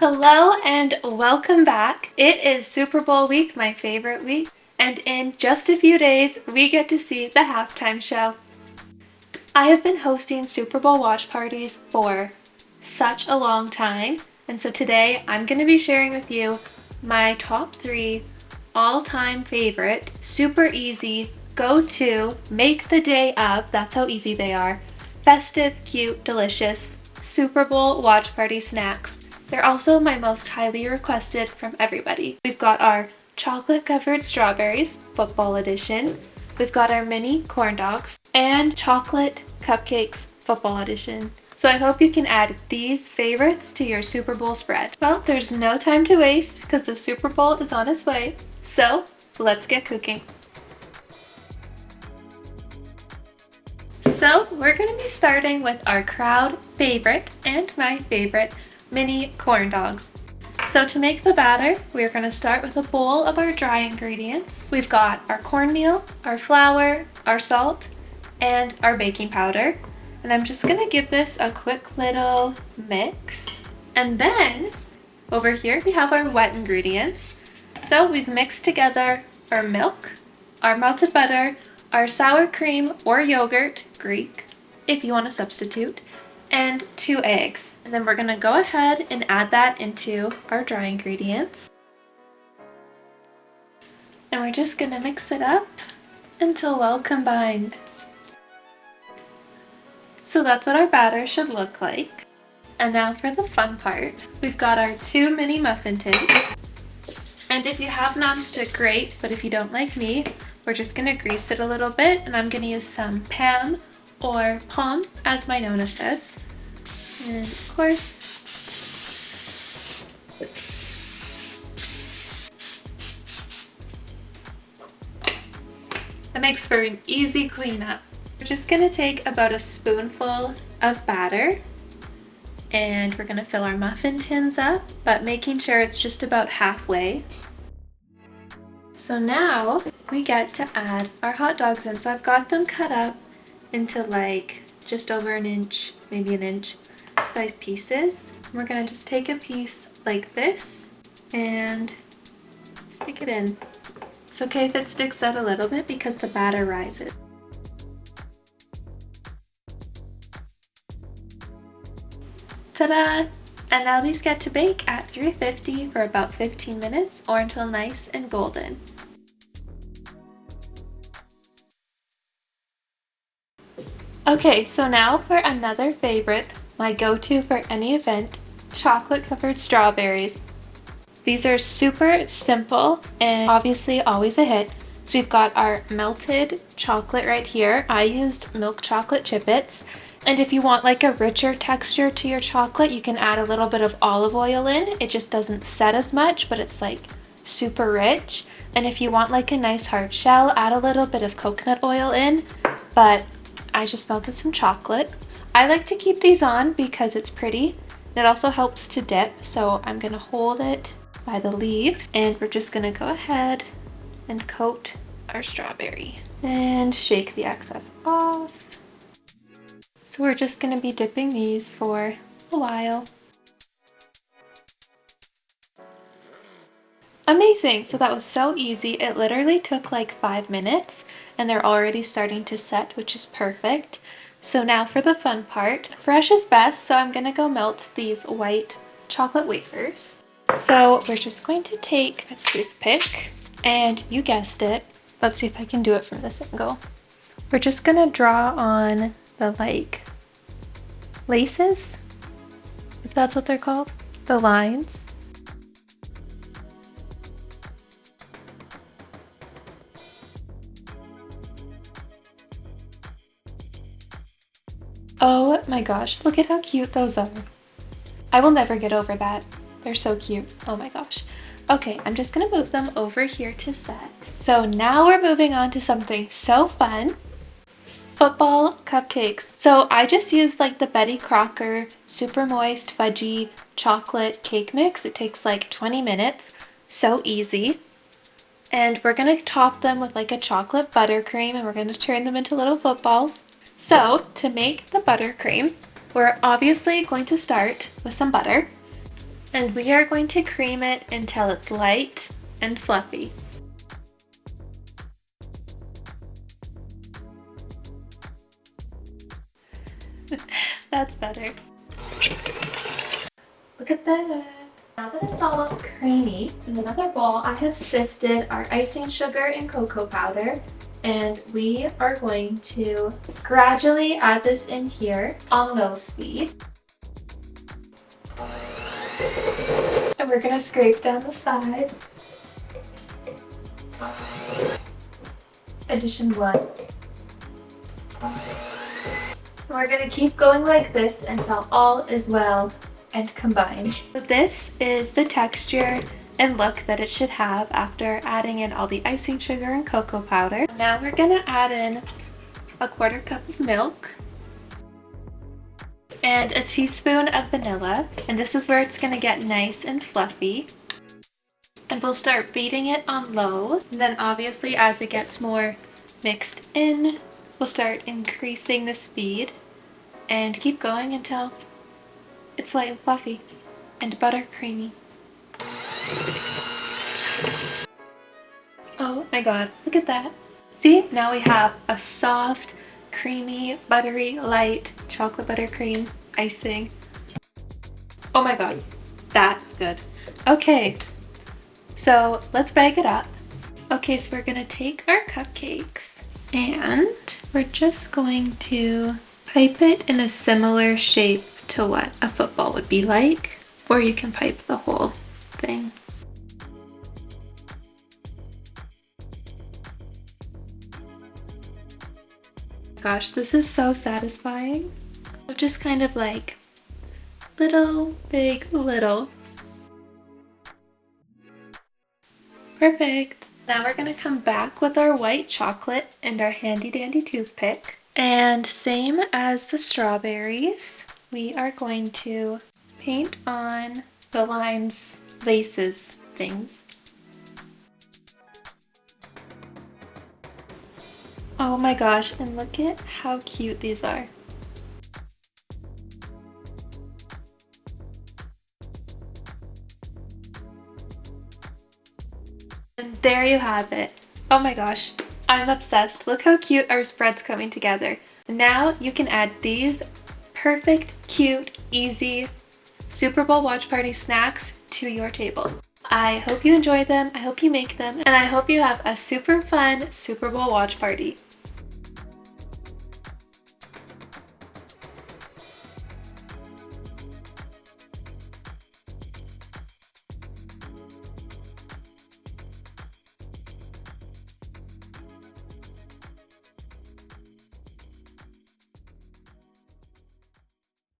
Hello and welcome back. It is Super Bowl week, my favorite week, and in just a few days, we get to see the halftime show. I have been hosting Super Bowl watch parties for such a long time, and so today I'm going to be sharing with you my top 3 all-time favorite, super easy, go-to, make the day of, that's how easy they are, festive, cute, delicious Super Bowl watch party snacks. They're also my most highly requested from everybody. We've got our chocolate covered strawberries, football edition. We've got our mini corn dogs and chocolate cupcakes, football edition. So I hope you can add these favorites to your Super Bowl spread. Well, there's no time to waste because the Super Bowl is on its way. So let's get cooking. So we're going to be starting with our crowd favorite and my favorite mini corn dogs. So to make the batter, we're going to start with a bowl of our dry ingredients. We've got our cornmeal, our flour, our salt, and our baking powder. And I'm just going to give this a quick little mix. And then over here we have our wet ingredients. So we've mixed together our milk, our melted butter, our sour cream or yogurt, Greek, if you want to substitute, and 2 eggs. And then we're going to go ahead and add that into our dry ingredients. And we're just going to mix it up until well combined. So that's what our batter should look like. And now for the fun part. We've got our 2 mini muffin tins. And if you have nonstick, great, but if you don't like me, we're just going to grease it a little bit, and I'm going to use some Pam or Palm as my Nona says. And of course, that makes for an easy cleanup. We're just going to take about a spoonful of batter, and we're going to fill our muffin tins up, but making sure it's just about halfway. So now we get to add our hot dogs in. So I've got them cut up into like just over an inch, maybe an inch size pieces. We're gonna just take a piece like this and stick it in. It's okay if it sticks out a little bit because the batter rises. Ta-da! And now these get to bake at 350 for about 15 minutes or until nice and golden. Okay, so now for another favorite, my go-to for any event, chocolate covered strawberries. These are super simple and obviously always a hit. So we've got our melted chocolate right here. I used milk chocolate chip bits. And if you want like a richer texture to your chocolate, you can add a little bit of olive oil in. It just doesn't set as much, but it's like super rich. And if you want like a nice hard shell, add a little bit of coconut oil in. But I just melted some chocolate. I like to keep these on because it's pretty. It also helps to dip. So I'm gonna hold it by the leaves and we're just gonna go ahead and coat our strawberry and shake the excess off. So we're just going to be dipping these for a while. Amazing! So that was so easy. It literally took like 5 minutes and they're already starting to set, which is perfect. So now for the fun part. Fresh is best, so I'm going to go melt these white chocolate wafers. So we're just going to take a toothpick and you guessed it. Let's see if I can do it from this angle. We're just going to draw on the like laces, if that's what they're called, the lines. Oh my gosh, look at how cute those are. I will never get over that. They're so cute. Oh my gosh. Okay, I'm just gonna move them over here to set. So now we're moving on to something so fun. Football cupcakes. So I just used like the Betty Crocker super moist fudgy chocolate cake mix. It takes like 20 minutes. So easy. And we're going to top them with like a chocolate buttercream and we're going to turn them into little footballs. So to make the buttercream, we're obviously going to start with some butter. And we are going to cream it until it's light and fluffy. That's better. Look at that. Now that it's all creamy, in another bowl I have sifted our icing sugar and cocoa powder, and we are going to gradually add this in here on low speed. And we're going to scrape down the sides. Addition 1. We're going to keep going like this until all is well and combined. So this is the texture and look that it should have after adding in all the icing sugar and cocoa powder. Now we're going to add in a 1/4 cup of milk and a teaspoon of vanilla, and this is where it's going to get nice and fluffy. And we'll start beating it on low, and then obviously as it gets more mixed in, we'll start increasing the speed and keep going until it's light and fluffy and buttercreamy. Oh my god, look at that. See, now we have a soft, creamy, buttery, light chocolate buttercream icing. Oh my god, that's good. Okay, so let's bag it up. Okay, so we're gonna take our cupcakes and we're just going to pipe it in a similar shape to what a football would be like, or you can pipe the whole thing. Gosh, this is so satisfying. Just kind of like little, big, little. Perfect. Now we're gonna come back with our white chocolate and our handy dandy toothpick. And same as the strawberries, we are going to paint on the lines, laces, things. Oh my gosh, and look at how cute these are. And there you have it. Oh my gosh, I'm obsessed. Look how cute our spread's coming together. Now you can add these perfect, cute, easy Super Bowl watch party snacks to your table. I hope you enjoy them, I hope you make them, and I hope you have a super fun Super Bowl watch party.